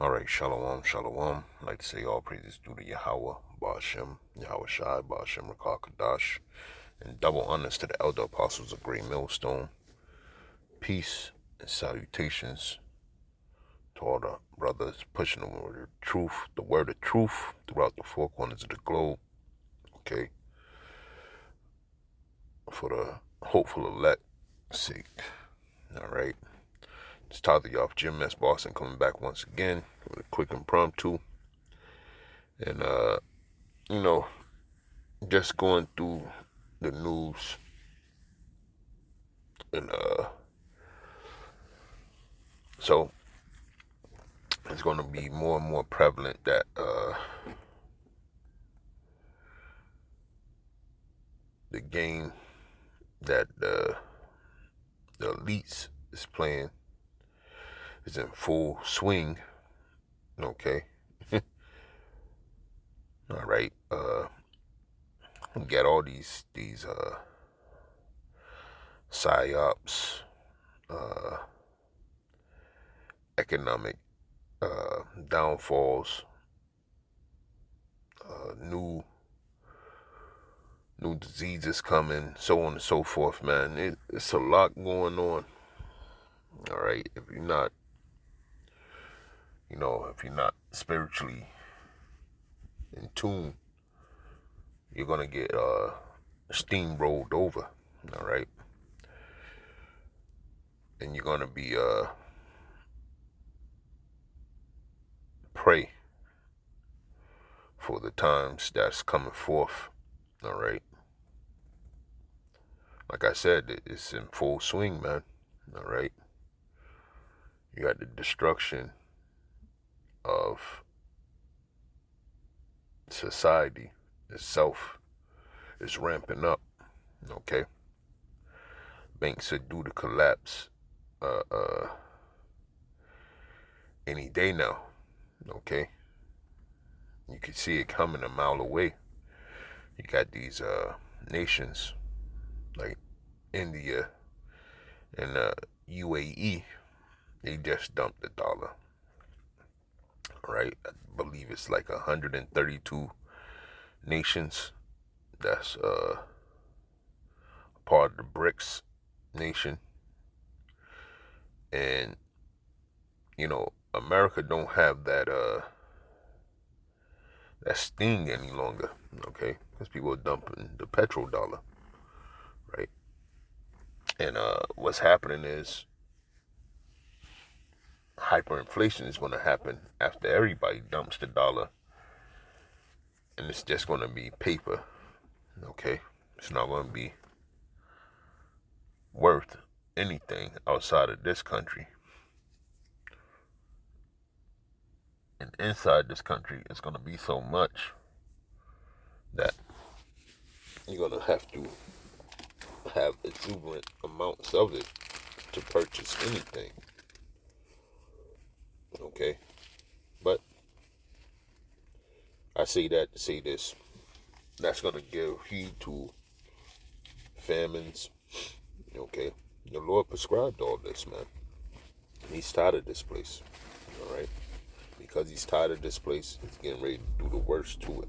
Alright, shalom, shalom. I'd like to say all praises due to Yahweh, Ba'ashem, Yahweh Shai, Ba'ashem, Rakah Kadash, and double honors to the elder apostles of Great Millstone. Peace and salutations to all the brothers pushing the word of truth throughout the four corners of the globe, okay, for the hopeful elect's sake, alright. It's Tyler off Jim S. Boston coming back once again with a quick impromptu. And, just going through the news and, so it's going to be more and more prevalent that, the game that the elites is playing is in full swing, okay? All right, we got all these psyops, economic downfalls, new diseases coming, so on and so forth, man. It's a lot going on. All right, if you're not spiritually in tune, you're gonna get steamrolled over. All right, and you're gonna be prey for the times that's coming forth. All right, like I said, it's in full swing, man. All right, you got the destruction of society itself is ramping up. Okay, banks are due to collapse any day now. Okay, you can see it coming a mile away. You got these nations like India and UAE. They just dumped the dollar. Right, I believe it's like 132 nations that's part of the BRICS nation. And America don't have that sting any longer, okay? Because people are dumping the petrodollar, right? And what's happening is hyperinflation is going to happen after everybody dumps the dollar, and it's just going to be paper, okay? It's not going to be worth anything outside of this country. And inside this country, it's going to be so much that you're going to have exuberant amounts of it to purchase anything. Okay? But I say that to say this. That's going to give heed to famines. Okay? The Lord prescribed all this, man. He's tired of this place. All right? Because he's tired of this place, he's getting ready to do the worst to it.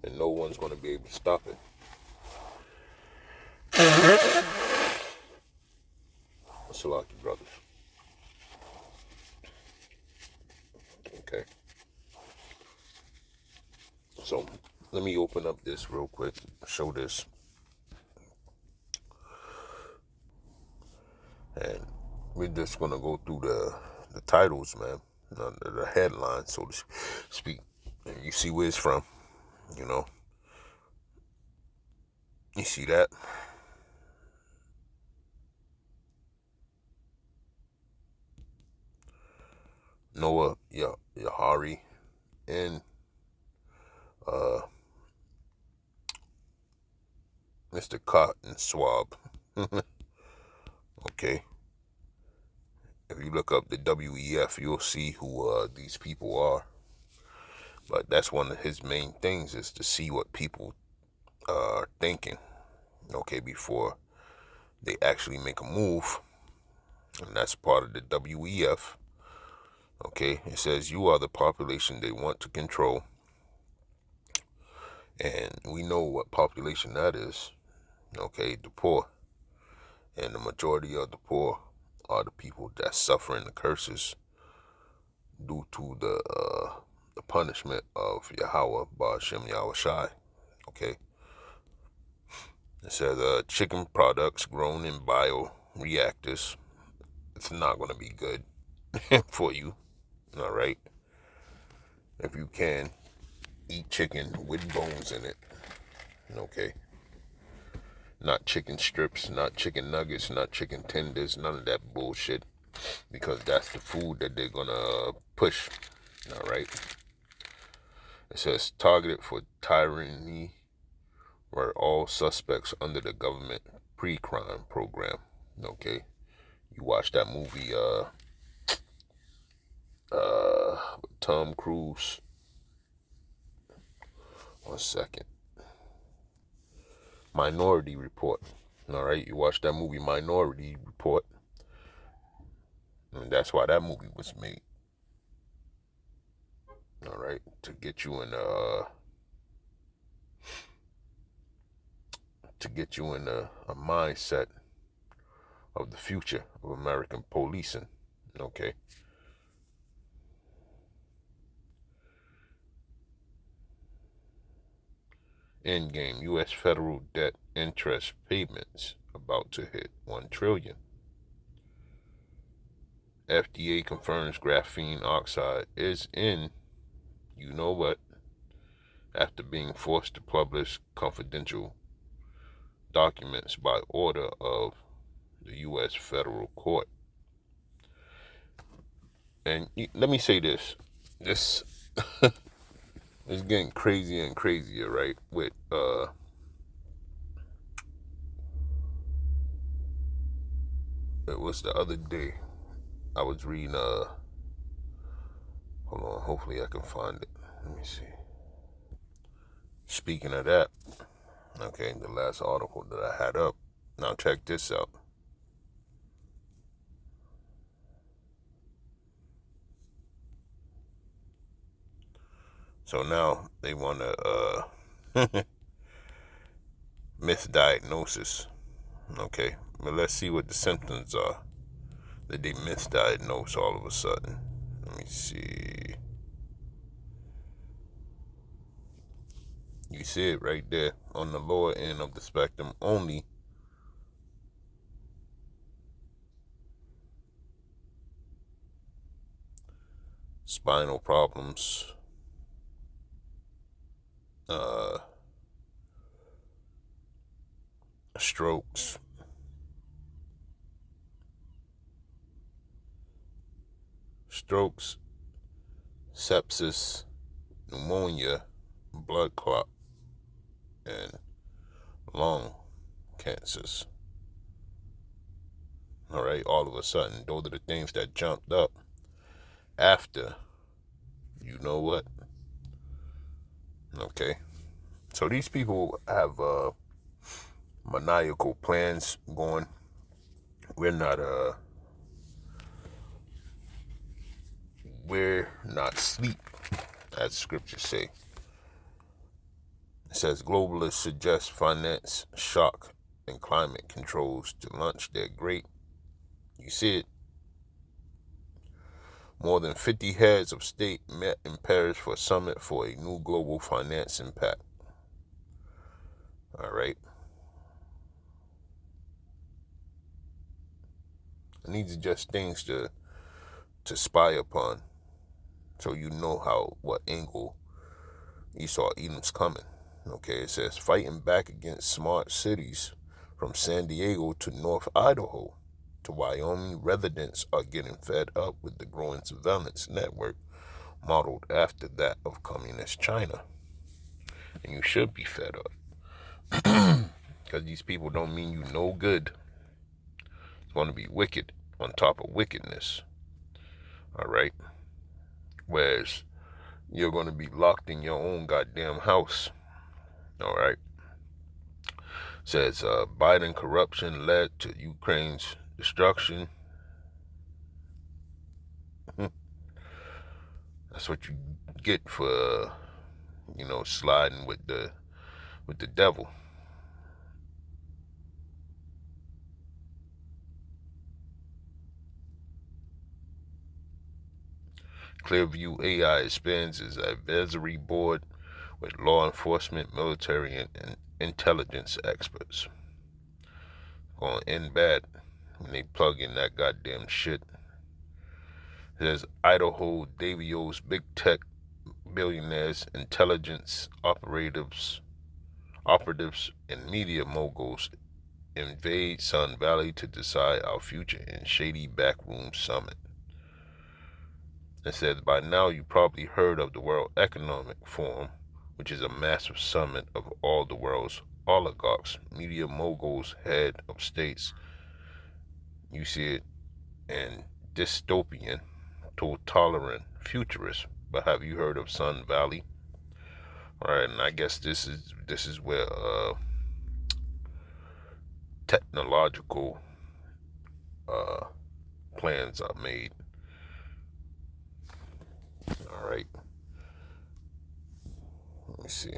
And no one's going to be able to stop it. Salaki, brothers. Okay. So, let me open up this real quick. Show this. And we're just going to go through the titles, man. The headlines, so to speak. And you see where it's from. You see that? Noah Yahari and Mr. Cotton Swab. Okay. If you look up the WEF, you'll see who these people are. But that's one of his main things, is to see what people are thinking, okay, before they actually make a move. And that's part of the WEF, Okay, it says you are the population they want to control. And we know what population that is. Okay, the poor. And the majority of the poor are the people that suffering the curses due to the punishment of Yahweh Ba'ashem Yahweh Shai. Okay. It says chicken products grown in bioreactors. It's not going to be good for you. All right. If you can eat chicken with bones in it. Okay. Not chicken strips, not chicken nuggets, not chicken tenders, none of that bullshit. Because that's the food that they're going to push. All right. It says targeted for tyranny were all suspects under the government pre-crime program. Okay. You watch that movie, Tom Cruise. 1 second. Minority Report. All right. You watch that movie, Minority Report. And that's why that movie was made. All right. To get you in a mindset of the future of American policing. Okay. Endgame. U.S. federal debt interest payments about to hit $1 trillion. FDA confirms graphene oxide is in, you know what, after being forced to publish confidential documents by order of the U.S. federal court. And let me say this. This is getting crazier and crazier, right? With, it was the other day. I was reading, hold on, hopefully I can find it. Let me see. Speaking of that, okay, the last article that I had up. Now check this out. So now they want to misdiagnosis. Okay, but let's see what the symptoms are that they misdiagnose all of a sudden. Let me see. You see it right there on the lower end of the spectrum only. Spinal problems. Strokes. Sepsis, pneumonia, blood clot, and lung cancers. All right, all of a sudden, those are the things that jumped up after, you know what? Okay, so these people have maniacal plans going. We're not asleep, as scriptures say. It says globalists suggest finance shock and climate controls to launch their great. You see it. More than 50 heads of state met in Paris for a summit for a new global finance impact. All right. And these are just things to spy upon, so you know what angle Esau Edom's coming. Okay, it says fighting back against smart cities from San Diego to North Idaho to Wyoming. Residents are getting fed up with the growing surveillance network modeled after that of communist China. And you should be fed up. Because these people don't mean you no good. It's going to be wicked on top of wickedness. All right. Whereas you're going to be locked in your own goddamn house. All right. Says Biden corruption led to Ukraine's destruction. That's what you get for, sliding with the devil. Clearview AI expands its advisory board with law enforcement, military, and intelligence experts. Gonna end bad when they plug in that goddamn shit. There's Idaho Davio's big tech billionaires, intelligence operatives, and media moguls invade Sun Valley to decide our future in shady backroom summit. It says by now you probably heard of the World Economic Forum, which is a massive summit of all the world's oligarchs, media moguls, head of states. You see it in dystopian, tolerant futurists. But have you heard of Sun Valley? All right, and I guess this is where technological uh, plans are made. All right, let me see.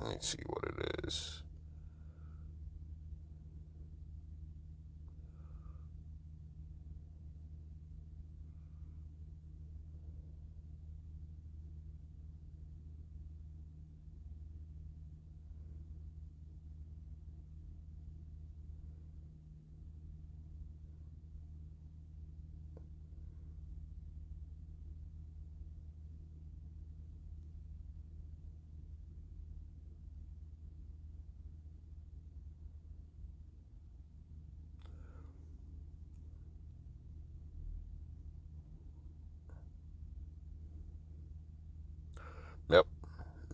Let me see what it is. Yep,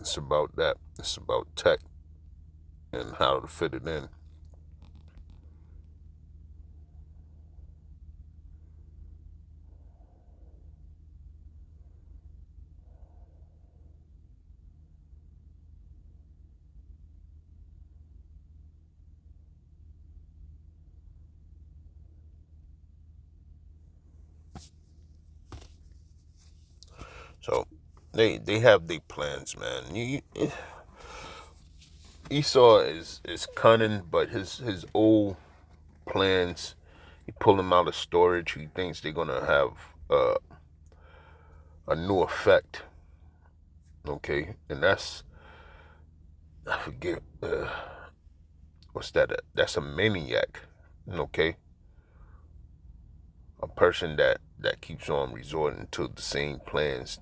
it's about that. It's about tech and how to fit it in. So they have their plans, man. Esau is cunning, but his old plans, he pull them out of storage. He thinks they're gonna have a new effect. Okay, and that's, I forget what's that? That's a maniac. Okay, a person that keeps on resorting to the same plans,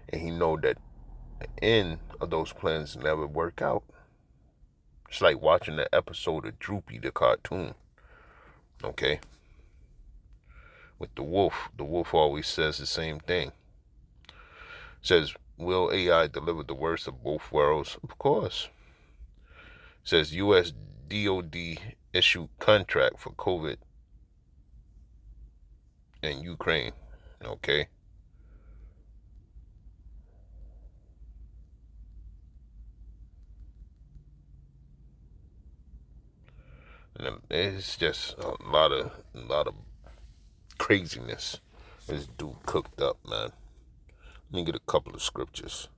and he know that the end of those plans never work out. It's like watching the episode of Droopy the cartoon. Okay, with the wolf. The wolf always says the same thing. Says, will AI deliver the worst of both worlds? Of course. Says U.S. DOD issued contract for COVID in Ukraine. Okay. And it's just a lot of craziness. This dude cooked up, man. Let me get a couple of scriptures.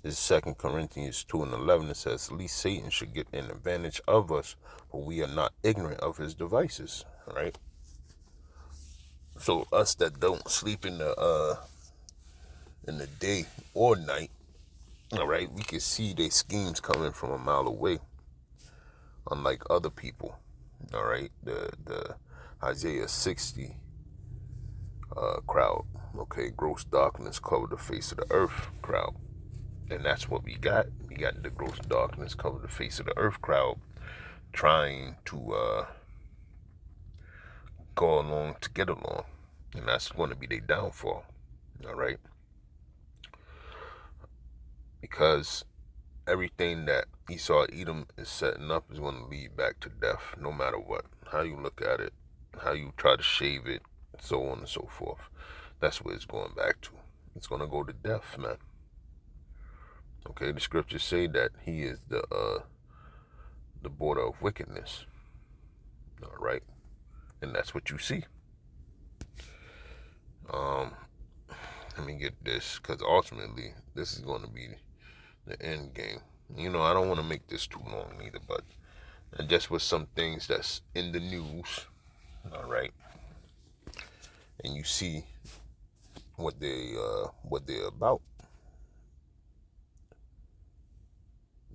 This is 2 Corinthians 2:11. It says, least Satan should get an advantage of us, but we are not ignorant of his devices. All right. So us that don't sleep in the day or night, all right, we can see their schemes coming from a mile away. Unlike other people, all right, the Isaiah 60 crowd, okay, gross darkness covered the face of the earth crowd, and that's what we got. We got the gross darkness covered the face of the earth crowd, trying to go along to get along, and that's going to be their downfall. All right. because everything that Esau Edom is setting up is going to lead back to death, no matter what. How you look at it, how you try to shave it, so on and so forth. That's what it's going back to. It's going to go to death, man. Okay, the scriptures say that he is the border of wickedness. All right, and that's what you see. Let me get this, because ultimately this is going to be the end game. You know, I don't want to make this too long either, but just with some things that's in the news, all right, and you see what they're about.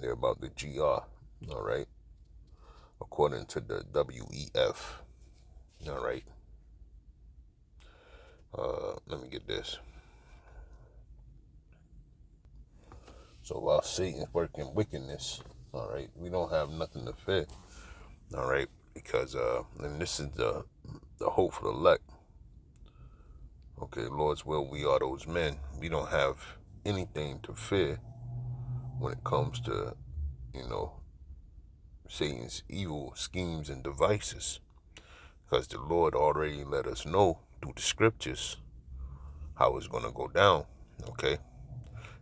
They're about the GR, all right, according to the WEF, all right. Let me get this. So while Satan's working wickedness, all right, we don't have nothing to fear, all right, because and this is the hope for the elect. Okay, Lord's will, we are those men. We don't have anything to fear when it comes to, you know, Satan's evil schemes and devices, because the Lord already let us know through the scriptures how it's going to go down. Okay,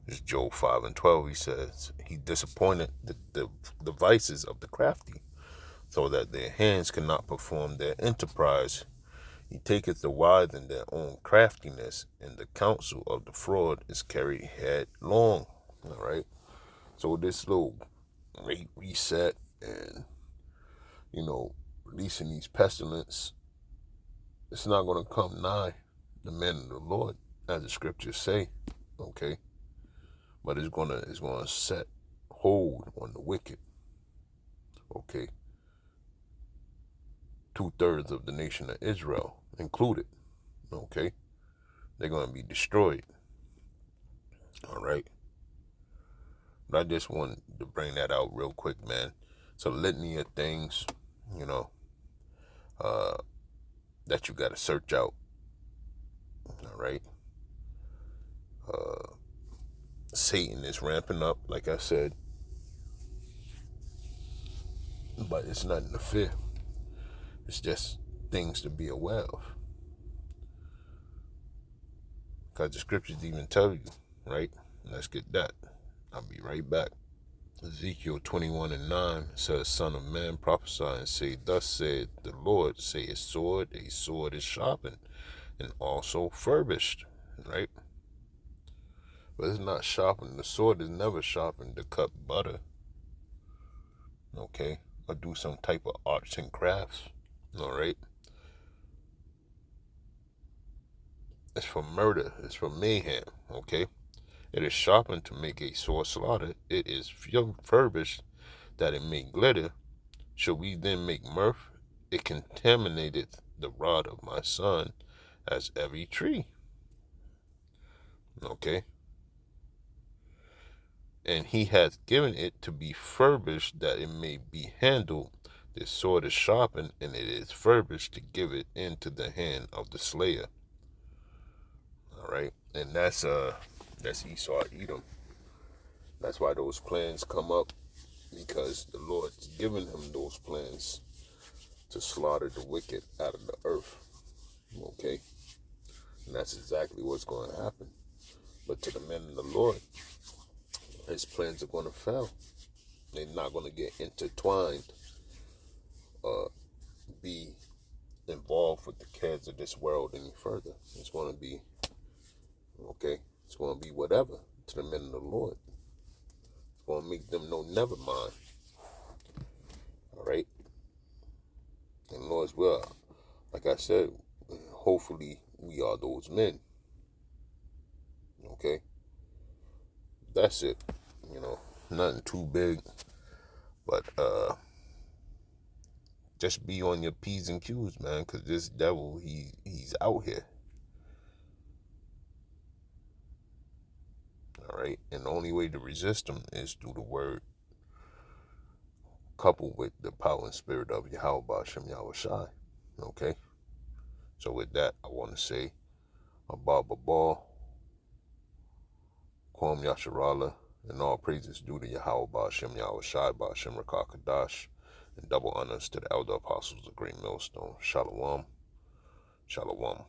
it's Job 5:12. He says he disappointed the devices of the crafty, so that their hands cannot perform their enterprise. He taketh the wise in their own craftiness, and the counsel of the fraud is carried headlong. All right, so this little great reset and, you know, releasing these pestilence, it's not going to come nigh the men of the Lord, as the scriptures say, okay? But it's gonna set hold on the wicked, okay? 2/3 of the nation of Israel included, okay? They're gonna be destroyed, all right? But I just wanted to bring that out real quick, man. It's a litany of things, you know, that you got to search out, all right? Satan is ramping up, like I said, but it's nothing to fear. It's just things to be aware of. Because the scriptures even tell you, right? Let's get that. I'll be right back. Ezekiel 21:9 says, Son of man, prophesy and say, Thus said the Lord, say a sword is sharpened and also furbished, right? But it's not sharpened. The sword is never sharpened to cut butter, okay? Or do some type of arts and crafts, all right? It's for murder. It's for mayhem, okay? It is sharpened to make a sore slaughter. It is furbished that it may glitter. Shall we then make mirth? It contaminateth the rod of my son as every tree. Okay? And he hath given it to be furbished that it may be handled. This sword is sharpened, and it is furbished to give it into the hand of the slayer. All right? And that's Esau Edom. That's why those plans come up, because the Lord's given him those plans to slaughter the wicked out of the earth. Okay? And that's exactly what's going to happen. But to the men of the Lord, his plans are going to fail. They're not going to get intertwined, be involved with the cares of this world any further. It's going to be, okay, it's going to be whatever to the men of the Lord. It's going to make them know never mind. All right? And Lord's will, like I said, hopefully we are those men. Okay? That's it. You know, nothing too big. But just be on your P's and Q's, man, because this devil, he's out here. All right? And the only way to resist him is through the word, coupled with the power and spirit of Yahweh Ba'Shem Yahweh Shai. Okay? So with that, I want to say, Abba Babal, Kwam Yasharala, And all praises due to Yahweh Ba'ashem, Yahweh Shai, Ba'ashem Rakakadash. And double honors to the elder apostles of Great Millstone. Shalom. Shalom.